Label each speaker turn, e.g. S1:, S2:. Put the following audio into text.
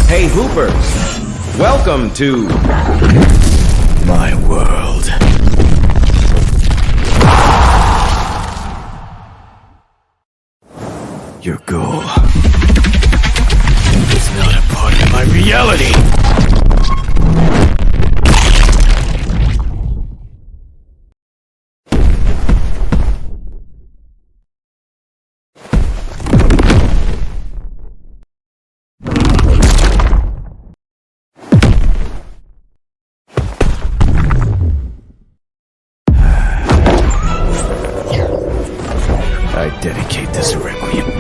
S1: Hey Hoopers, welcome to my world. Your goal is not a part of my reality. I dedicate this requiem